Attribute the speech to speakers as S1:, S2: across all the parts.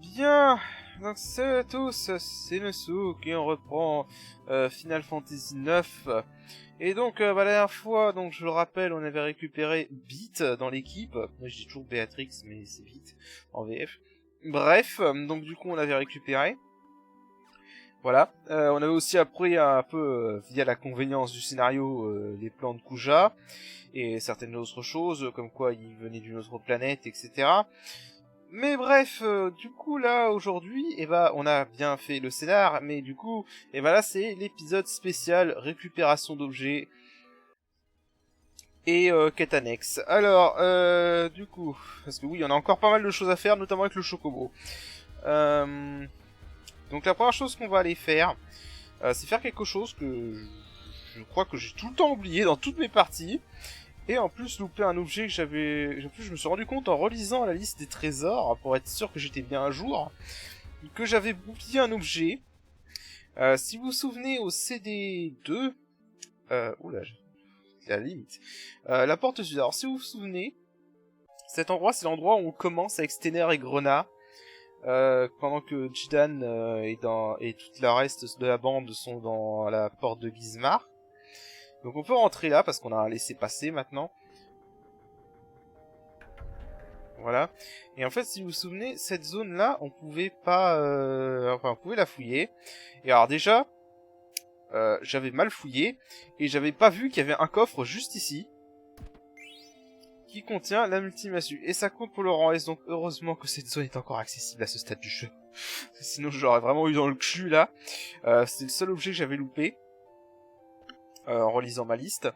S1: Bien, donc salut à tous, c'est Nosouk et on reprend Final Fantasy IX. Et donc la dernière fois, donc je le rappelle, on avait récupéré Beat dans l'équipe. Moi je dis toujours Béatrix, mais c'est Beat en VF. Bref, donc du coup on l'avait récupéré. Voilà, on avait aussi appris un peu, via la convenience du scénario, les plans de Kuja et certaines autres choses, comme quoi il venait d'une autre planète, etc. Mais bref, du coup là aujourd'hui, on a bien fait le scénar, mais du coup, là c'est l'épisode spécial récupération d'objets et quête annexe. Alors, du coup, parce que oui, on a encore pas mal de choses à faire, notamment avec le chocobo. Euh, donc la première chose qu'on va aller faire, c'est faire quelque chose que je crois que j'ai tout le temps oublié dans toutes mes parties. Et en plus louper un objet que j'avais... En plus je me suis rendu compte en relisant la liste des trésors, pour être sûr que j'étais bien à jour, que j'avais oublié un objet. Si vous vous souvenez au CD2... oula, c'est la limite. La porte sud. Alors si vous vous souvenez, cet endroit c'est l'endroit où on commence avec Stener et Grenat. Pendant que Jidan et tout le reste de la bande sont dans la porte de Gizmar. Donc on peut rentrer là parce qu'on a laissé passer maintenant. Voilà. Et en fait, si vous vous souvenez, cette zone-là, on pouvait pas... Enfin, on pouvait la fouiller. Et alors déjà, j'avais mal fouillé, et j'avais pas vu qu'il y avait un coffre juste ici, qui contient la multi-massue. Et ça compte pour le rang S, donc heureusement que cette zone est encore accessible à ce stade du jeu. Sinon, j'aurais vraiment eu dans le cul, là. C'est le seul objet que j'avais loupé, en relisant ma liste.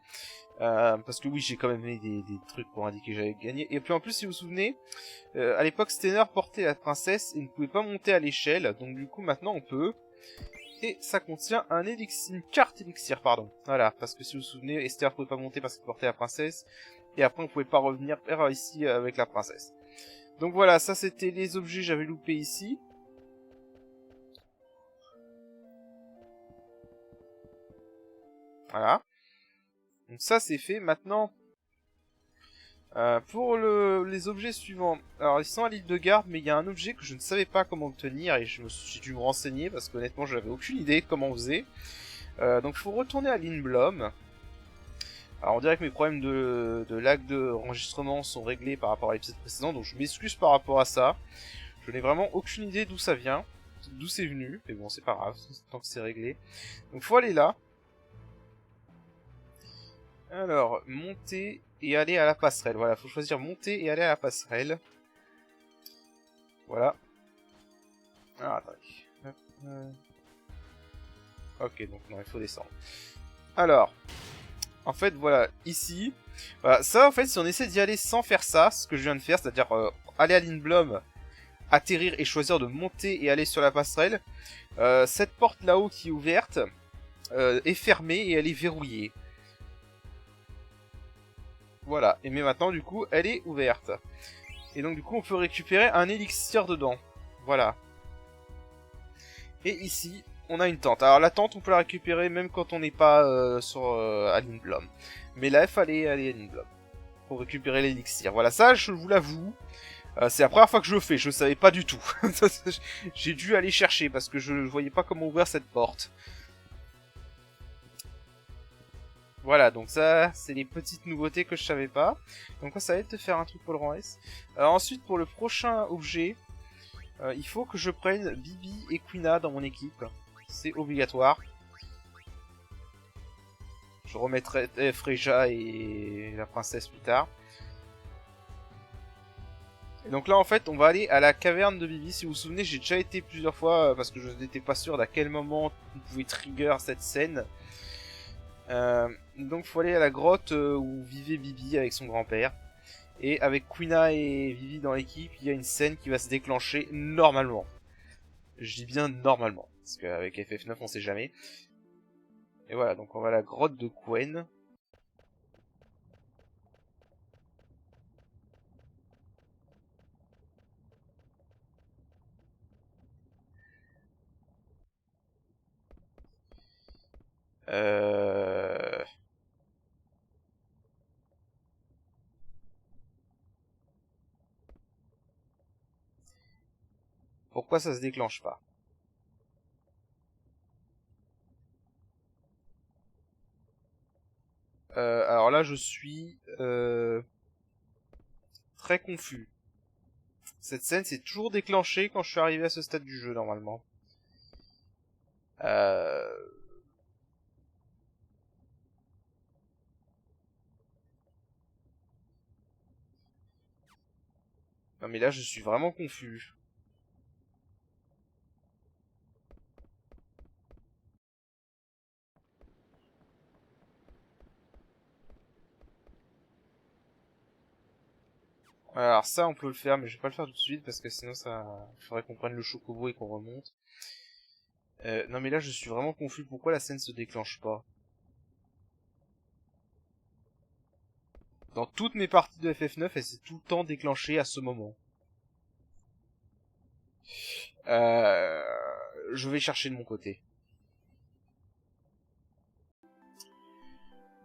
S1: Parce que oui, j'ai quand même mis des trucs pour indiquer que j'avais gagné. Et puis en plus, si vous vous souvenez, à l'époque, Stener portait la princesse et ne pouvait pas monter à l'échelle. Donc du coup, maintenant, on peut. Et ça contient un élixir, une carte élixir, pardon. Voilà, parce que si vous vous souvenez, Esther pouvait pas monter parce qu'il portait la princesse. Et après, on pouvait pas revenir vers ici avec la princesse. Donc voilà, ça c'était les objets que j'avais loupés ici. Voilà. Donc ça c'est fait. Maintenant, pour les objets suivants. Alors ils sont à l'île de garde, mais il y a un objet que je ne savais pas comment obtenir et j'ai dû me renseigner parce qu'honnêtement j'avais aucune idée de comment on faisait. Donc il faut retourner à Lindblom. Alors on dirait que mes problèmes de lag de enregistrement sont réglés par rapport à l'épisode précédent, donc je m'excuse par rapport à ça. Je n'ai vraiment aucune idée d'où ça vient, d'où c'est venu, mais bon c'est pas grave, tant que c'est réglé. Donc faut aller là. Alors, monter et aller à la passerelle. Voilà, faut choisir monter et aller à la passerelle. Voilà. Ah, attendez. Ok, donc non, il faut descendre. Alors, en fait, voilà, ici... Voilà, ça, en fait, si on essaie d'y aller sans faire ça, ce que je viens de faire, c'est-à-dire aller à Lindblom, atterrir et choisir de monter et aller sur la passerelle, cette porte là-haut qui est ouverte est fermée et elle est verrouillée. Voilà, et mais maintenant, du coup, elle est ouverte. Et donc, du coup, on peut récupérer un élixir dedans. Voilà. Et ici, on a une tente. Alors la tente, on peut la récupérer même quand on n'est pas à Lindblom. Mais là, il fallait aller à Lindblom pour récupérer l'élixir. Voilà, ça, je vous l'avoue, c'est la première fois que je le fais. Je ne savais pas du tout. J'ai dû aller chercher parce que je ne voyais pas comment ouvrir cette porte. Voilà, donc ça, c'est les petites nouveautés que je savais pas. Donc ça va être de faire un truc pour le rang S. Ensuite, pour le prochain objet, il faut que je prenne Bibi et Quina dans mon équipe. C'est obligatoire. Je remettrai Freja et la princesse plus tard. Et donc là en fait on va aller à la caverne de Bibi. Si vous vous souvenez, j'ai déjà été plusieurs fois parce que je n'étais pas sûr d'à quel moment on pouvait trigger cette scène. Donc faut aller à la grotte où vivait Bibi avec son grand-père. Et avec Quina et Vivi dans l'équipe, il y a une scène qui va se déclencher normalement. Je dis bien normalement, parce qu'avec FF9 on sait jamais. Et voilà, donc on va à la grotte de Quen. Euh... Pourquoi ça se déclenche pas? Alors là, je suis très confus. Cette scène s'est toujours déclenchée quand je suis arrivé à ce stade du jeu, normalement. Euh... Non mais là, je suis vraiment confus. Alors ça, on peut le faire, mais je vais pas le faire tout de suite, parce que sinon, ça... Il faudrait qu'on prenne le chocobo et qu'on remonte. Non mais là, je suis vraiment confus. Pourquoi la scène se déclenche pas? Dans toutes mes parties de FF9, elle s'est tout le temps déclenchée à ce moment. Euh... Je vais chercher de mon côté.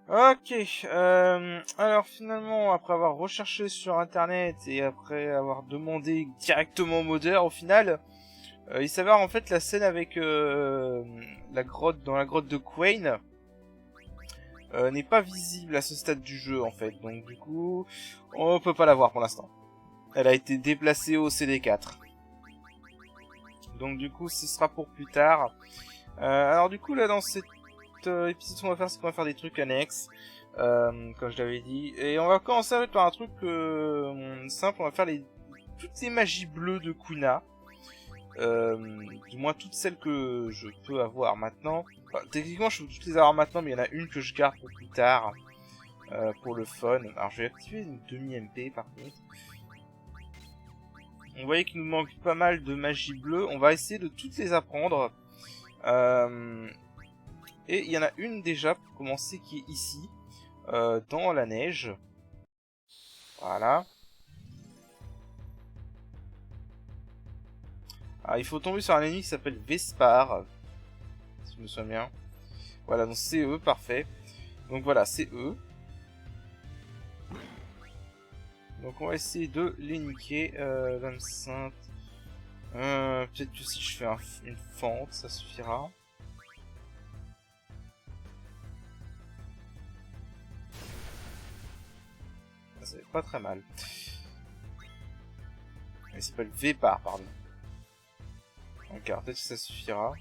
S1: Ok, alors finalement, après avoir recherché sur internet et après avoir demandé directement au modeur, au final, il s'avère en fait la scène avec la grotte, dans la grotte de Quain, n'est pas visible à ce stade du jeu en fait, donc du coup, on peut pas la voir pour l'instant. Elle a été déplacée au CD4. Donc du coup, ce sera pour plus tard. Alors du coup, là dans cet épisode, ce qu'on va faire, c'est qu'on va faire des trucs annexes. Comme je l'avais dit. Et on va commencer avec un truc simple, on va faire toutes les magies bleues de Quina. Du moins toutes celles que je peux avoir maintenant. Enfin, techniquement je peux toutes les avoir maintenant, mais il y en a une que je garde pour plus tard. Pour le fun. Alors je vais activer une demi-MP par contre. On voyait qu'il nous manque pas mal de magie bleue. On va essayer de toutes les apprendre. Et il y en a une déjà pour commencer qui est ici. Dans la neige. Voilà. Alors, il faut tomber sur un ennemi qui s'appelle Vespar. Si je me souviens bien. Voilà, donc c'est eux, parfait. Donc voilà, c'est eux. Donc on va essayer de les niquer. L'âme sainte. Peut-être que si je fais une fente, ça suffira. Ça va pas très mal. Il s'appelle Vépar, pardon. Donc alors peut-être que ça suffira.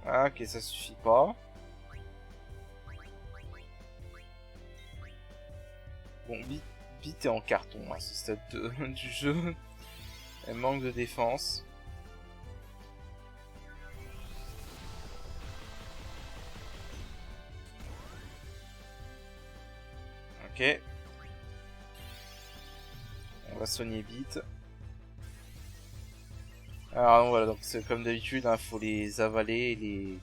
S1: Ah, ok, ça suffit pas. Bon, Bit est en carton à ce stade du jeu. Elle manque de défense. Ok. On va soigner Bit. Alors voilà, donc c'est comme d'habitude, hein, faut les avaler,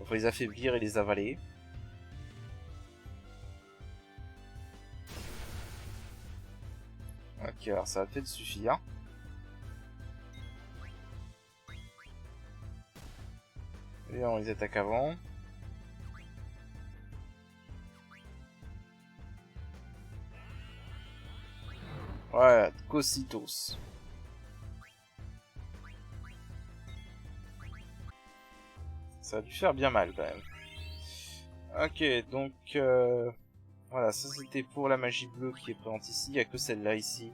S1: faut les affaiblir et les avaler. Ok, alors ça va peut-être suffire. Et on les attaque avant. Ouais, Cositos. Ça a dû faire bien mal quand même. Ok, donc voilà, ça c'était pour la magie bleue qui est présente ici. Il n'y a que celle-là ici.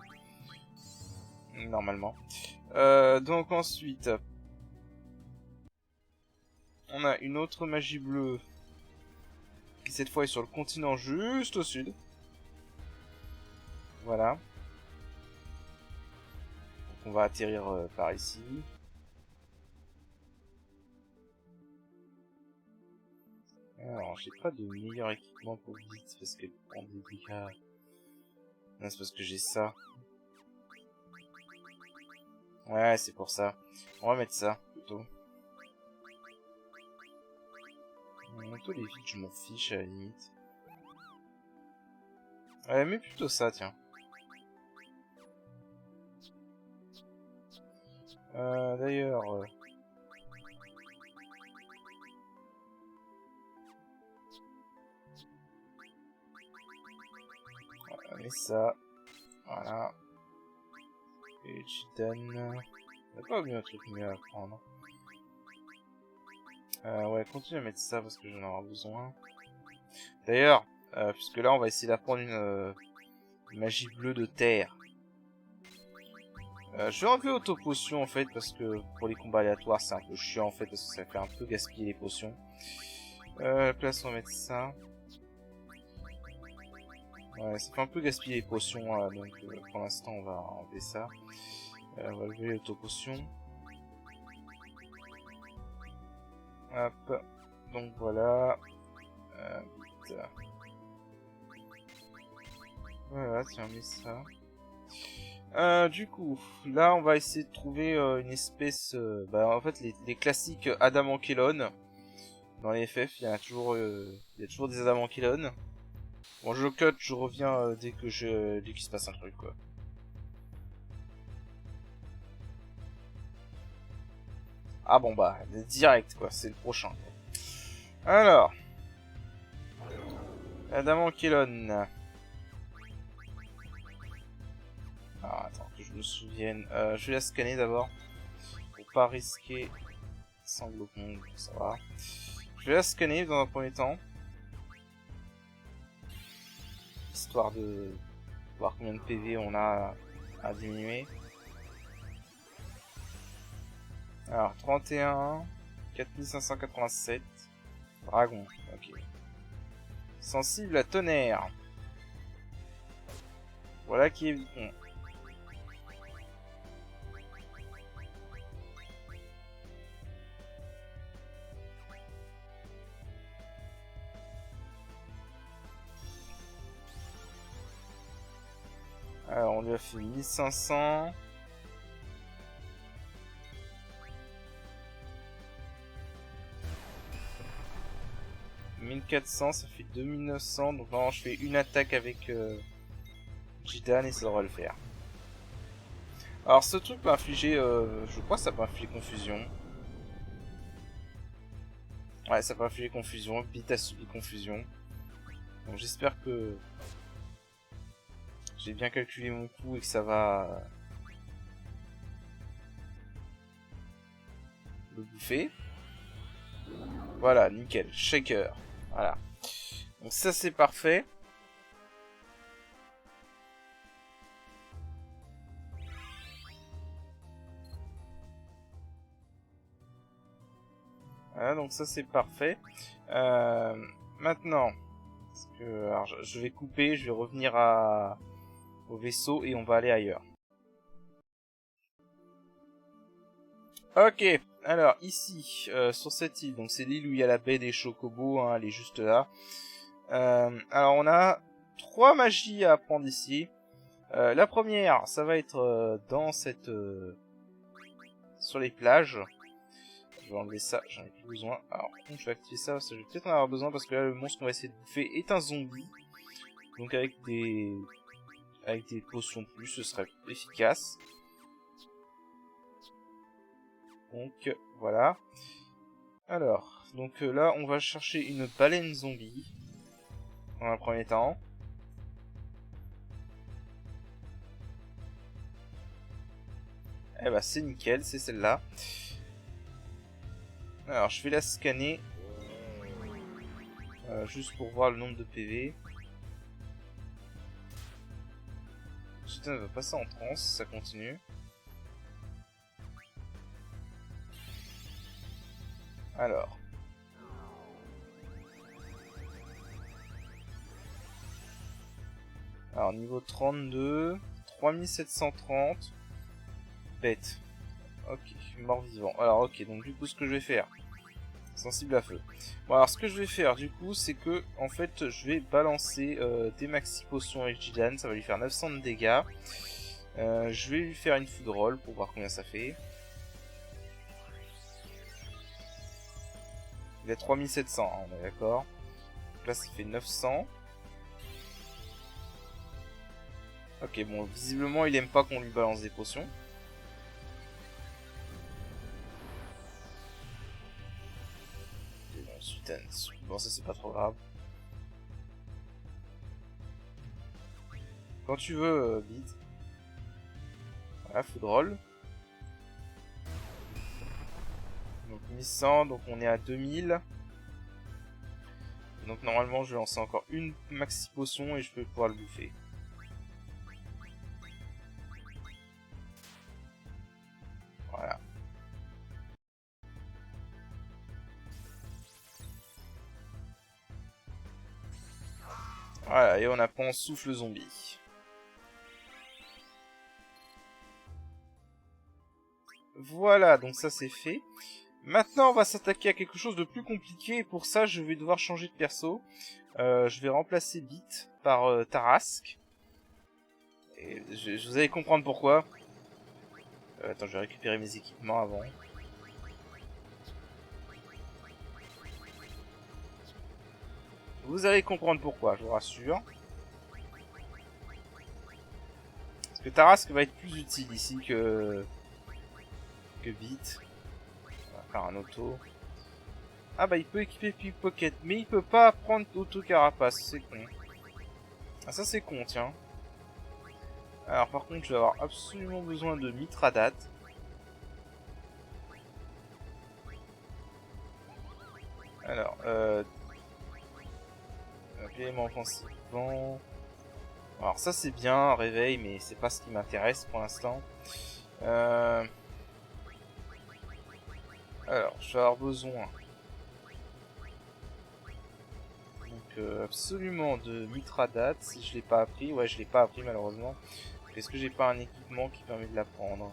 S1: Normalement. Donc ensuite, on a une autre magie bleue qui cette fois est sur le continent juste au sud. Voilà. Donc on va atterrir par ici. Alors, j'ai pas de meilleur équipement pour vite parce qu'elle prend des dégâts. Non, c'est parce que j'ai ça. Ouais, c'est pour ça. On va mettre ça, plutôt. Plutôt les vides, je m'en fiche à la limite. Ouais, mais plutôt ça, tiens. D'ailleurs... Et ça. Voilà. Et Jidan. On n'a pas mis un truc mieux à prendre. Ouais, continue à mettre ça parce que j'en aurai besoin. D'ailleurs, puisque là on va essayer d'apprendre une magie bleue de terre. Je vais enlever auto-potion en fait parce que pour les combats aléatoires c'est un peu chiant en fait parce que ça fait un peu gaspiller les potions. À la place on va mettre ça. Ouais, ça fait un peu gaspiller les potions donc pour l'instant on va enlever ça. On va enlever l'auto-potion. Hop, donc voilà. Voilà, tiens, mets ça. Du coup, là on va essayer de trouver une espèce... en fait les classiques Adamankelon. Dans les FF, il y a toujours des Adamankelon. Bon, je cut, je reviens dès qu'il se passe un truc, quoi. Ah bon bah, direct, quoi, c'est le prochain. Alors... Adamankelon... Alors, attends, que je me souvienne. Je vais la scanner d'abord. Pour pas risquer... Sanglot, ça va. Je vais la scanner dans un premier temps. Histoire de voir combien de PV on a à diminuer. Alors, 31, 4587. Dragon, ok. Sensible à tonnerre. Voilà qui est bon. Alors, on lui a fait 1500. « 1400, ça fait 2900. Donc, normalement, je fais une attaque avec Jidan et ça devrait le faire. Alors, ce truc peut infliger. Je crois que ça peut infliger confusion. Ouais, ça peut infliger confusion. Bit a subi confusion. Donc, j'espère que j'ai bien calculé mon coup et que ça va le bouffer. Voilà, nickel. Shaker. Voilà. Donc ça c'est parfait. Voilà, donc ça c'est parfait. Maintenant, parce que, alors, je vais couper, je vais revenir au vaisseau et on va aller ailleurs. Ok, alors ici, sur cette île, donc c'est l'île où il y a la baie des Chocobos, hein, elle est juste là. Alors on a 3 magies à apprendre ici. La première, ça va être dans cette... sur les plages. Je vais enlever ça, j'en ai plus besoin. Alors par contre je vais activer ça parce que je vais peut-être en avoir besoin parce que là le monstre qu'on va essayer de bouffer est un zombie. Donc avec des potions plus, ce serait efficace. Donc voilà. Alors, donc là on va chercher une baleine zombie. Dans un premier temps. Eh bah c'est nickel, c'est celle-là. Alors je vais la scanner. Juste pour voir le nombre de PV. Ensuite on va passer en transe, ça continue. Alors. Alors niveau 32. 3730. Bête. Ok, mort-vivant. Alors ok, donc du coup ce que je vais faire. Sensible à feu. Bon alors ce que je vais faire du coup c'est que en fait je vais balancer des maxi potions avec Jidan, ça va lui faire 900 de dégâts. Je vais lui faire une food roll pour voir combien ça fait. Il a 3700, hein, on est d'accord. Donc là ça fait 900. Ok bon visiblement il aime pas qu'on lui balance des potions. Bon ça c'est pas trop grave. Quand tu veux, vite. Voilà, foudroll. Donc 1100, donc on est à 2000. Donc normalement je vais lancer encore une maxi potion et je peux pouvoir le bouffer. Voilà. Voilà, et on apprend souffle zombie. Voilà, donc ça c'est fait. Maintenant, on va s'attaquer à quelque chose de plus compliqué, et pour ça, je vais devoir changer de perso. Je vais remplacer Beat par Tarrasque. Et vous allez comprendre pourquoi. Attends, je vais récupérer mes équipements avant. Vous allez comprendre pourquoi, je vous rassure. Parce que Tarrasque va être plus utile ici que Beat. On va faire un auto. Ah bah il peut équiper Pickpocket, mais il peut pas prendre auto carapace, c'est con. Ah ça c'est con, tiens. Alors par contre je vais avoir absolument besoin de Mithradate. Alors, élément offensif, vent. Alors ça c'est bien, réveil, mais c'est pas ce qui m'intéresse pour l'instant. Alors, je vais avoir besoin absolument de Mithradate, si je l'ai pas appris. Ouais, je l'ai pas appris malheureusement. Est-ce que j'ai pas un équipement qui permet de l'apprendre?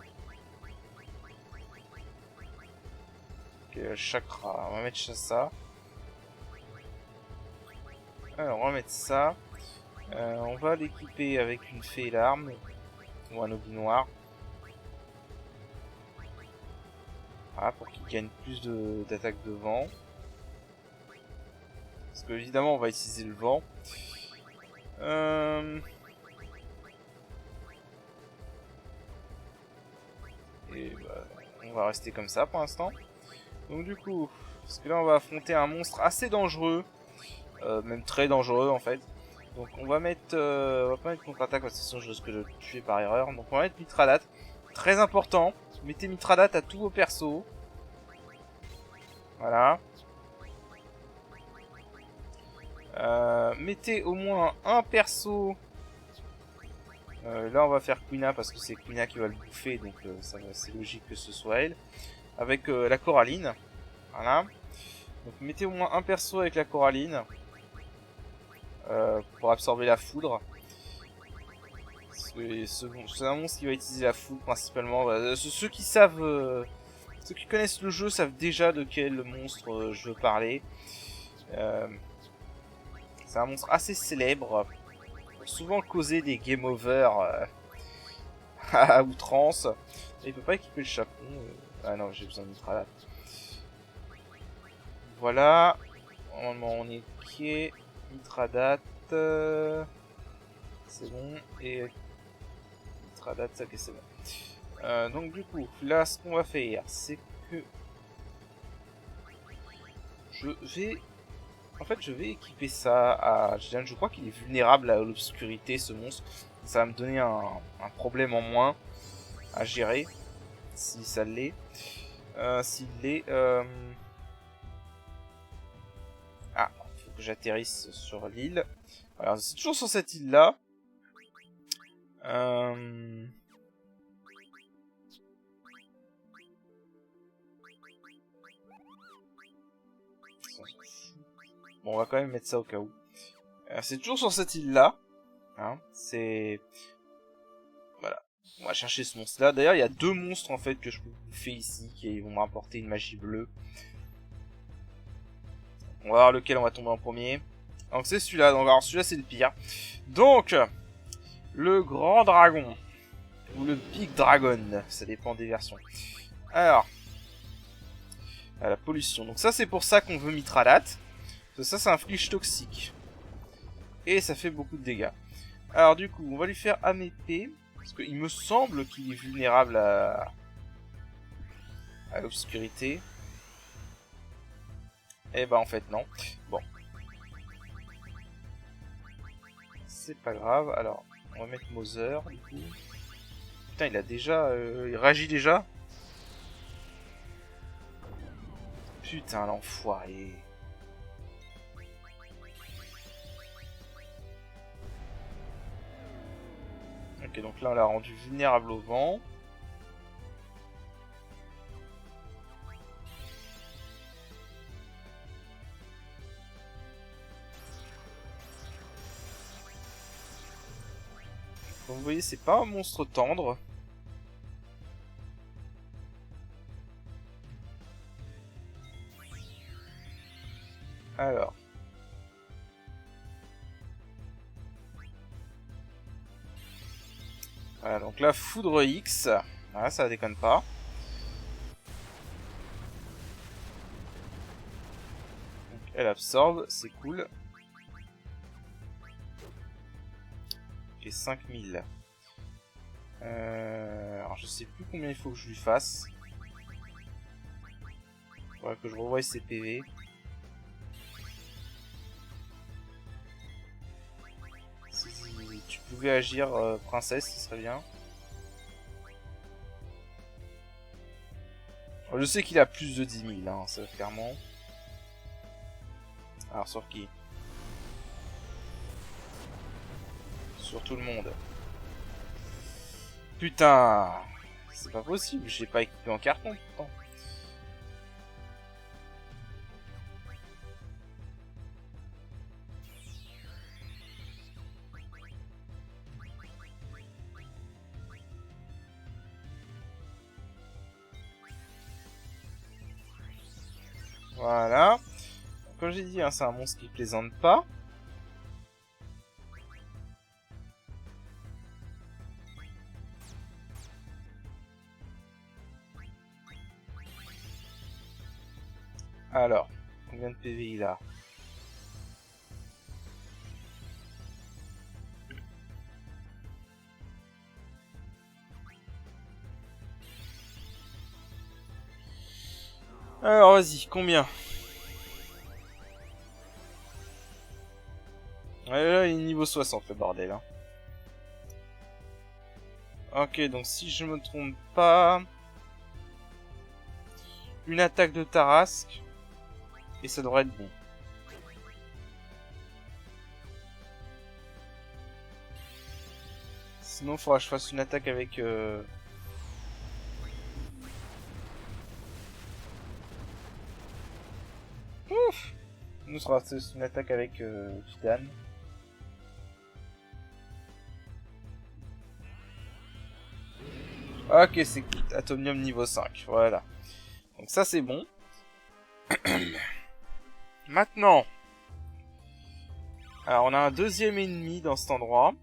S1: Ok, chakra, on va mettre ça. Alors, on va mettre ça. On va l'équiper avec une fée et l'arme. Ou un obi noir. Voilà, pour qu'il gagne plus d'attaque de vent. Parce que évidemment on va utiliser le vent. Et bah, on va rester comme ça pour l'instant. Donc du coup, parce que là on va affronter un monstre assez dangereux. Même très dangereux en fait. Donc on va mettre... on va pas mettre contre-attaque parce que sinon je risque de le tuer par erreur. Donc on va mettre Mithradate. Très important. Mettez Mithradate à tous vos persos. Voilà. Mettez au moins un perso. Là on va faire Quina parce que c'est Quina qui va le bouffer. Donc c'est logique que ce soit elle. Avec la Coraline. Voilà. Donc mettez au moins un perso avec la Coraline. Pour absorber la foudre. C'est un monstre qui va utiliser la foudre principalement. Ceux qui savent... ceux qui connaissent le jeu savent déjà de quel monstre je veux parler. C'est un monstre assez célèbre. Pour souvent causer des game over à outrance. Et il peut pas équiper le chapon. Ah non, j'ai besoin de Mithradate. Voilà. Normalement on est ok. Mithradate. C'est bon. Et Mithradate, ça que c'est bon. Donc du coup, là ce qu'on va faire, c'est que je vais... En fait, je vais équiper ça à Jian. Je crois qu'il est vulnérable à l'obscurité, ce monstre. Ça va me donner un problème en moins à gérer. Si ça l'est. S'il l'est... Ah, il faut que j'atterrisse sur l'île. Alors, c'est toujours sur cette île-là. Bon, on va quand même mettre ça au cas où. C'est toujours sur cette île-là. Hein, c'est... Voilà. On va chercher ce monstre-là. D'ailleurs, il y a deux monstres, en fait, que je peux bouffer ici, qui vont m'apporter une magie bleue. On va voir lequel on va tomber en premier. Donc, c'est celui-là. Donc, alors, celui-là, c'est le pire. Donc, le grand dragon. Ou le big dragon. Ça dépend des versions. Alors... la pollution. Donc ça, c'est pour ça qu'on veut Mithradate. Parce que ça, c'est un fliche toxique. Et ça fait beaucoup de dégâts. Alors du coup, on va lui faire âme épée. Parce qu'il me semble qu'il est vulnérable à l'obscurité. Et bah en fait non. Bon. C'est pas grave. Alors, On va mettre Mother, du coup. Putain, il a déjà... il réagit déjà. Putain, l'enfoiré. Ok, donc là, on l'a rendu vulnérable au vent. Comme vous voyez, c'est pas un monstre tendre. Alors. Voilà, donc là, Foudre X. Voilà, ça déconne pas. Donc, elle absorbe, c'est cool. Et 5000. Alors, je sais plus combien il faut que je lui fasse. Faudrait que je revoie ses PV. Si tu pouvais agir, princesse, ce serait bien. Alors, je sais qu'il a plus de 10 000, hein, ça, clairement. Alors, sur qui? Sur tout le monde. Putain! C'est pas possible, j'ai pas équipé en carton, pourtant. Voilà. Comme j'ai dit, hein, c'est un monstre qui plaisante pas. Alors, combien de PV il a? Alors, vas-y, combien? Ouais, là, il est niveau 60, le bordel. Hein. Ok, donc si je me trompe pas... Une attaque de Tarasque. Et ça devrait être bon. Sinon, il faudra que je fasse une attaque avec... Ouf. Nous sera une attaque avec Titane. Ok, c'est Atomium niveau 5, voilà. Donc ça c'est bon. Maintenant, alors on a un deuxième ennemi dans cet endroit,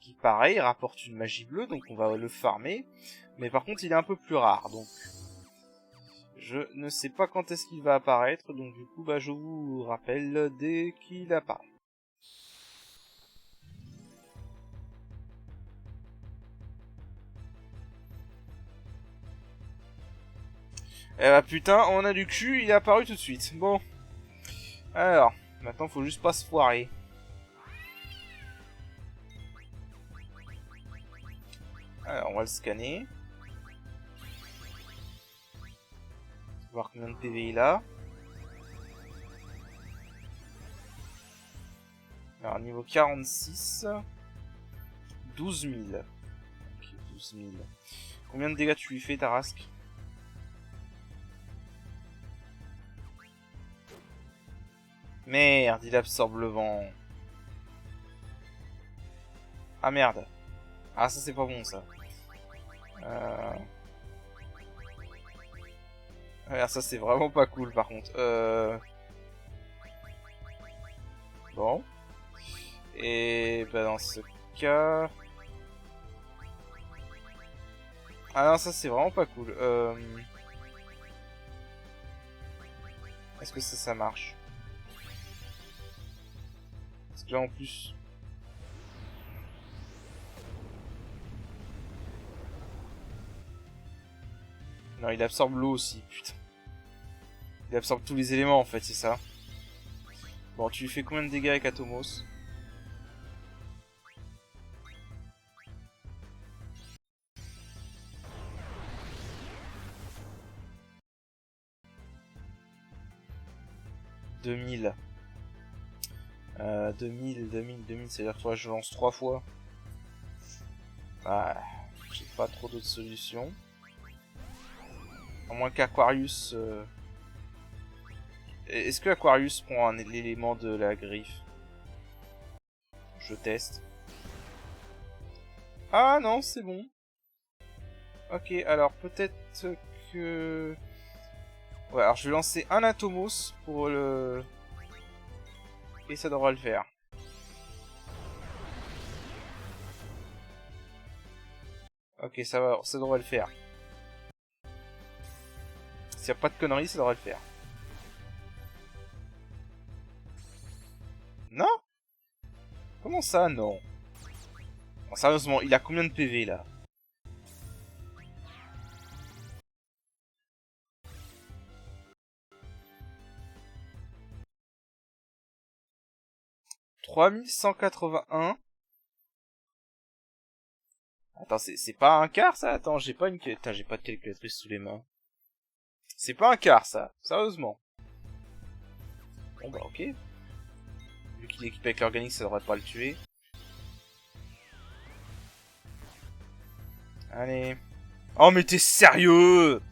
S1: qui pareil rapporte une magie bleue, donc on va le farmer. Mais par contre il est un peu plus rare, donc je ne sais pas quand est-ce qu'il va apparaître, donc du coup bah, je vous rappelle dès qu'il apparaît. Eh bah putain, on a du cul, il est apparu tout de suite. Bon. Alors, maintenant faut juste pas se foirer. Alors, on va le scanner. Voir combien de PV il a. Alors, niveau 46. 12 000. Ok, 12 000. Combien de dégâts tu lui fais, Tarasque? Merde, il absorbe le vent. Ah merde. Ah, ça c'est pas bon, ça. Ouais, ça c'est vraiment pas cool, par contre. Bon. Et bah dans ce cas... Ah non, ça c'est vraiment pas cool. Est-ce que ça marche? Parce que là en plus... Non, il absorbe l'eau aussi, putain. Il absorbe tous les éléments en fait, c'est ça. Bon, tu lui fais combien de dégâts avec Atomos? 2000. 2000, c'est-à-dire que je lance 3 fois. Ah, j'ai pas trop d'autres solutions. À moins qu'Aquarius... Est-ce que Aquarius prend l'élément de la griffe? Je teste. Ah non, c'est bon. Ok, alors peut-être que... Ouais, alors je vais lancer un Atomos pour le... Et ça devra le faire. Ok, ça va, ça devrait le faire. S'il n'y a pas de conneries, ça devrait le faire. Non? Comment ça, non? Bon, sérieusement, il a combien de PV, là? « 3181. Attends, c'est pas un quart, ça? Attends, j'ai pas une... Putain, j'ai pas de calculatrice sous les mains. C'est pas un quart, ça. Sérieusement. Bon, bah, ok. Vu qu'il est équipé avec l'organique, ça devrait pas le tuer. Allez. Oh, mais t'es sérieux?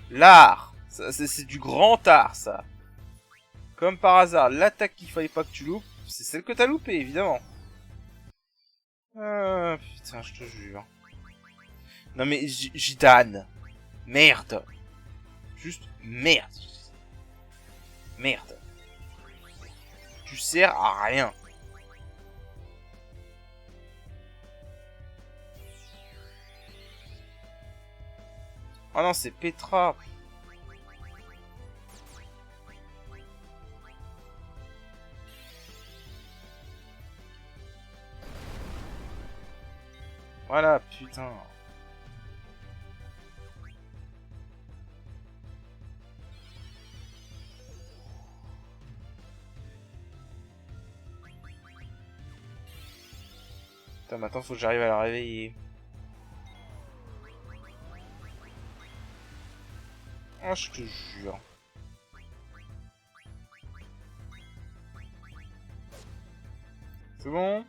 S1: L'art. C'est du grand art, ça. Comme par hasard, l'attaque qu'il fallait pas que tu loupes, c'est celle que t'as loupée, évidemment. Putain, je te jure. Non mais, Gitane. Merde. Juste merde. Merde. Tu sers à rien. Oh non, c'est Petra. Voilà, putain. Putain, maintenant faut que j'arrive à la réveiller. Oh, je te jure. C'est bon?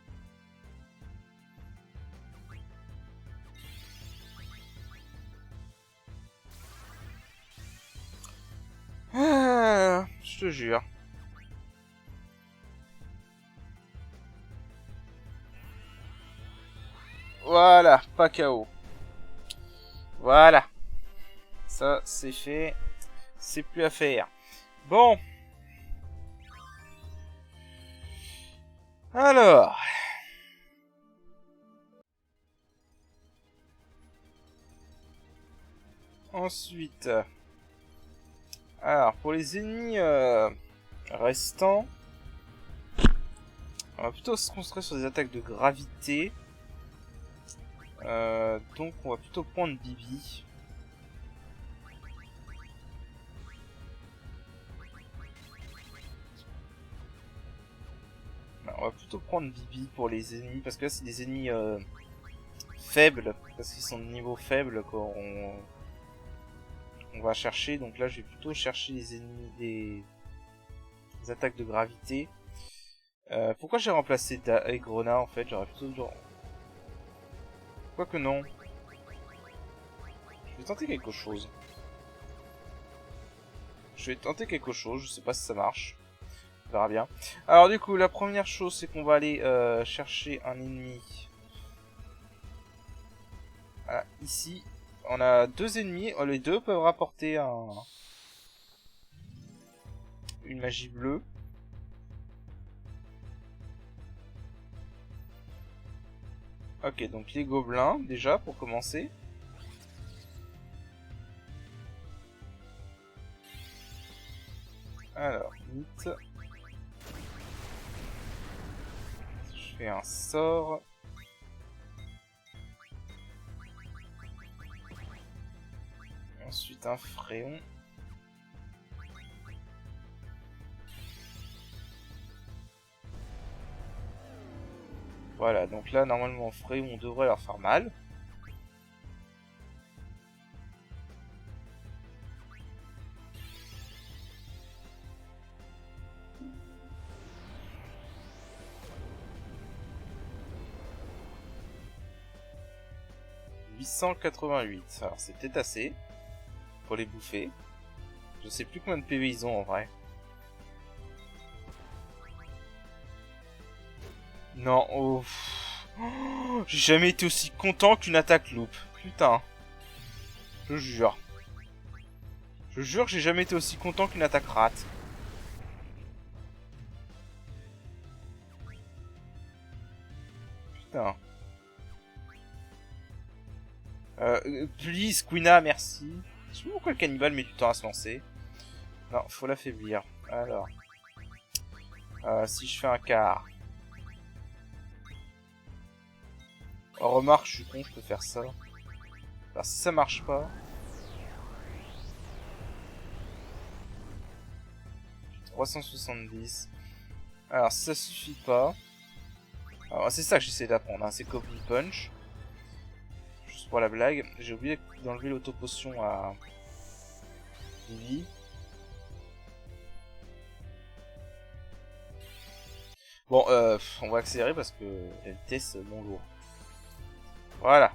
S1: Ah, je te jure. Voilà, pas KO. Voilà. Ça, c'est fait. C'est plus à faire. Bon. Alors. Ensuite. Alors, pour les ennemis restants, on va plutôt se concentrer sur des attaques de gravité. Donc, on va plutôt prendre Bibi. On va plutôt prendre Bibi pour les ennemis, parce que là, c'est des ennemis faibles, parce qu'ils sont de niveau faible quand on va chercher. Donc là, je vais plutôt chercher les ennemis des attaques de gravité. Pourquoi j'ai remplacé Grona en fait? J'aurais plutôt dû... Quoique non. Je vais tenter quelque chose. Je sais pas si ça marche. On verra bien. Alors du coup, la première chose, c'est qu'on va aller chercher un ennemi. Voilà, ici. On a deux ennemis. Les deux peuvent rapporter une magie bleue. Ok, donc les gobelins, déjà, pour commencer. Alors, vite. Je fais un sort. Ensuite, un fréon. Voilà, donc là, normalement, fréon devrait leur faire mal. 888. Alors c'est peut-être assez pour les bouffer. Je sais plus combien de PV ils ont en vrai. Non, oh. Oh, j'ai jamais été aussi content qu'une attaque loupe. Putain. Je jure. Je jure que j'ai jamais été aussi content qu'une attaque rate. Putain. Please, Quina, merci. Je sais pas pourquoi le cannibale met du temps à se lancer. Non, faut l'affaiblir. Alors. Si je fais un quart. Oh, remarque, je suis con, je peux faire ça. Alors si ça marche pas... 370. Alors si ça suffit pas... Alors c'est ça que j'essaie d'apprendre, hein, c'est Goblin Punch. Juste pour la blague. J'ai oublié d'enlever l'auto-potion à... Lily. Bon, on va accélérer parce que la vitesse est bon lourd. Voilà.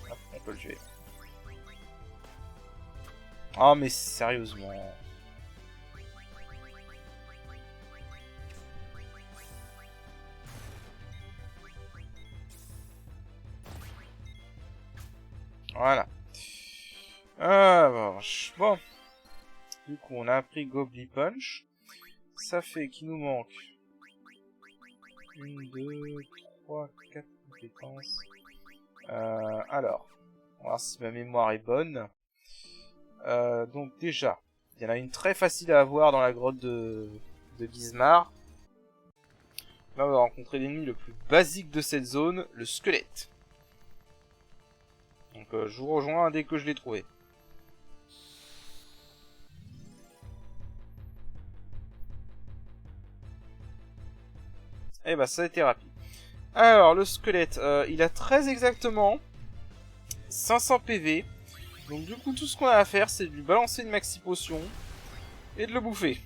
S1: Hop, on peut le tuer. Oh mais sérieusement... Voilà. Bon. Du coup, on a appris Goblin Punch. Ça fait qu'il nous manque 1, 2, 3, 4 compétences. Alors, on va voir si ma mémoire est bonne. Donc déjà, il y en a une très facile à avoir dans la grotte de Gizmar. Là, on va rencontrer l'ennemi le plus basique de cette zone, le squelette. Donc je vous rejoins dès que je l'ai trouvé. Eh bah ça a été rapide. Alors le squelette, il a très exactement 500 PV. Donc du coup tout ce qu'on a à faire c'est de lui balancer une maxi potion et de le bouffer.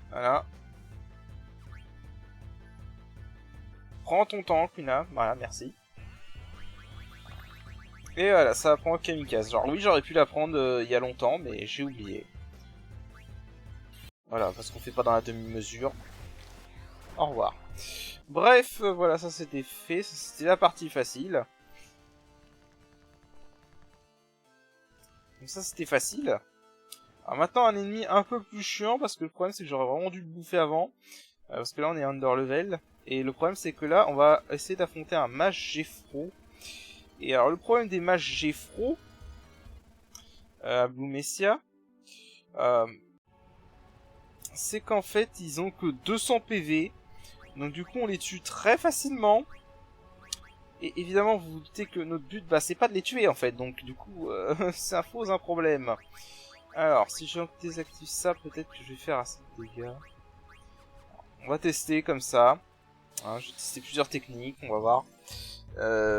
S1: Voilà. Prends ton temps, Kuna. Voilà, merci. Et voilà, ça apprend Kamikaze. Genre oui, j'aurais pu l'apprendre il y a longtemps, mais j'ai oublié. Voilà, parce qu'on fait pas dans la demi-mesure. Au revoir. Bref, voilà, ça c'était fait. C'était la partie facile. Donc ça c'était facile. Alors maintenant un ennemi un peu plus chiant, parce que le problème c'est que j'aurais vraiment dû le bouffer avant. Parce que là on est under level. Et le problème c'est que là on va essayer d'affronter un mage Geffro. Et alors le problème des mages Geffro à Blue Messia, c'est qu'en fait ils ont que 200 PV. Donc du coup on les tue très facilement. Et évidemment vous vous doutez que notre but c'est pas de les tuer en fait. Donc du coup ça pose un problème. Alors si je désactive ça, peut-être que je vais faire assez de dégâts. On va tester comme ça. Hein, je vais tester plusieurs techniques, on va voir.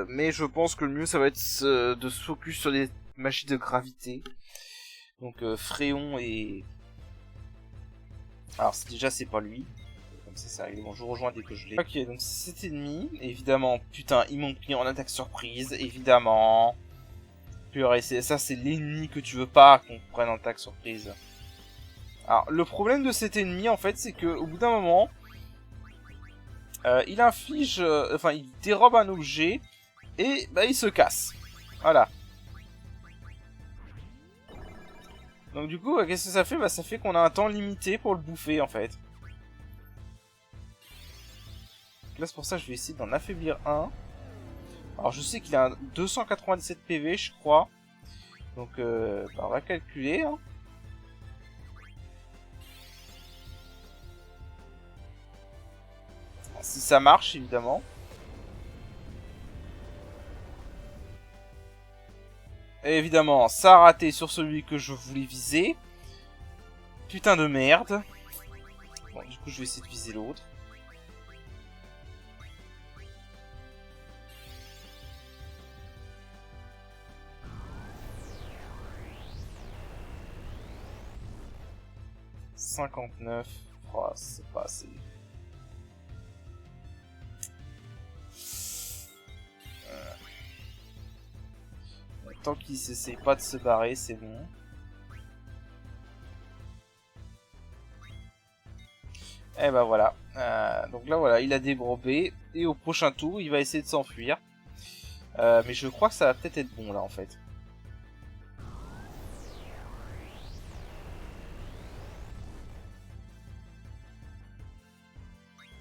S1: Mais je pense que le mieux ça va être de se focus sur les magies de gravité. Donc Fréon et... Alors déjà c'est pas lui. Comme ça arrive. Bon, je vous rejoins dès que je l'ai. Ok, donc cet ennemi, évidemment, putain, ils m'ont pris en attaque surprise, évidemment. Purée, ça c'est l'ennemi que tu veux pas qu'on prenne en attaque surprise. Alors le problème de cet ennemi en fait c'est que au bout d'un moment... il inflige... Enfin il dérobe un objet et bah il se casse. Voilà. Donc du coup, qu'est-ce que ça fait? Bah ça fait qu'on a un temps limité pour le bouffer en fait. Là c'est pour ça que je vais essayer d'en affaiblir un. Alors je sais qu'il a 297 PV je crois. Donc bah, on va calculer. Hein. Si ça marche évidemment. Et évidemment, ça a raté sur celui que je voulais viser. Putain de merde. Bon, du coup, je vais essayer de viser l'autre. 59. Oh, c'est pas assez. Tant qu'il s'essaye pas de se barrer, c'est bon. Et bah voilà. Donc là voilà, il a débробé. Et au prochain tour, il va essayer de s'enfuir. Mais je crois que ça va peut-être être bon là en fait.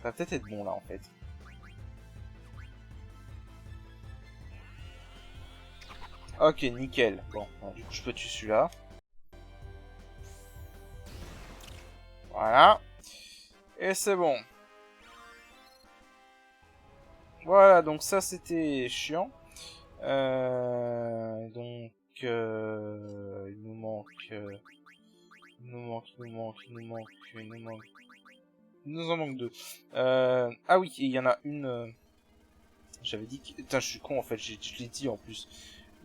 S1: Ça va peut-être être bon là en fait. Ok, nickel. Bon, du coup je peux tuer celui-là. Voilà. Et c'est bon. Voilà, donc ça c'était chiant. Donc il nous manque, il nous manque, il nous manque, il nous manque, il nous manque. Il nous en manque deux. Ah oui, il y en a une. J'avais dit que... Putain, je suis con en fait, je l'ai dit en plus.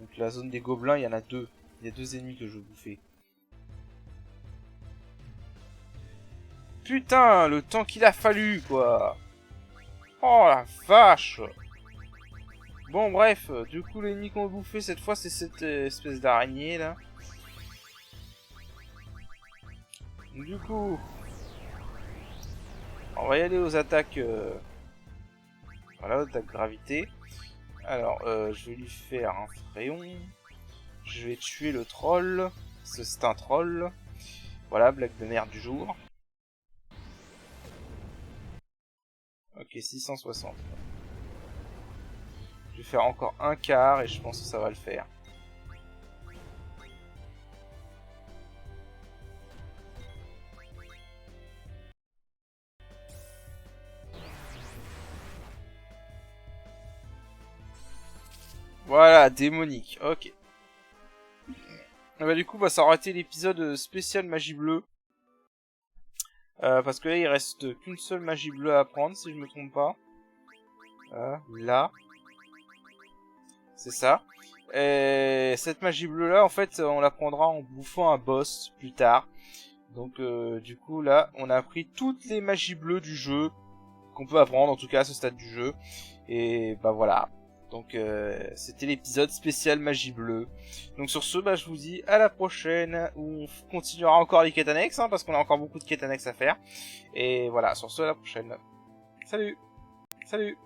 S1: Donc la zone des gobelins, il y en a deux. Il y a deux ennemis que je veux bouffer. Putain, le temps qu'il a fallu, quoi. Oh la vache. Bon, bref, du coup, l'ennemi qu'on va bouffer cette fois, c'est cette espèce d'araignée là. Du coup, on va y aller aux attaques. Voilà, attaque gravité. Alors, je vais lui faire un fréon. Je vais tuer le troll. C'est un troll. Voilà, blague de merde du jour. Ok, 660. Je vais faire encore un quart et je pense que ça va le faire. Voilà, démonique. Ok. Et bah du coup, bah, ça aura été l'épisode spécial magie bleue. Parce que là, il reste qu'une seule magie bleue à prendre, si je me trompe pas. Là. C'est ça. Et cette magie bleue là, en fait, on la prendra en bouffant un boss plus tard. Donc du coup là, on a appris toutes les magies bleues du jeu qu'on peut apprendre, en tout cas à ce stade du jeu. Et bah voilà. Donc c'était l'épisode spécial magie bleue. Donc sur ce, bah je vous dis à la prochaine où on continuera encore les quêtes annexes, hein, parce qu'on a encore beaucoup de quêtes annexes à faire. Et voilà, sur ce, à la prochaine. Salut. Salut.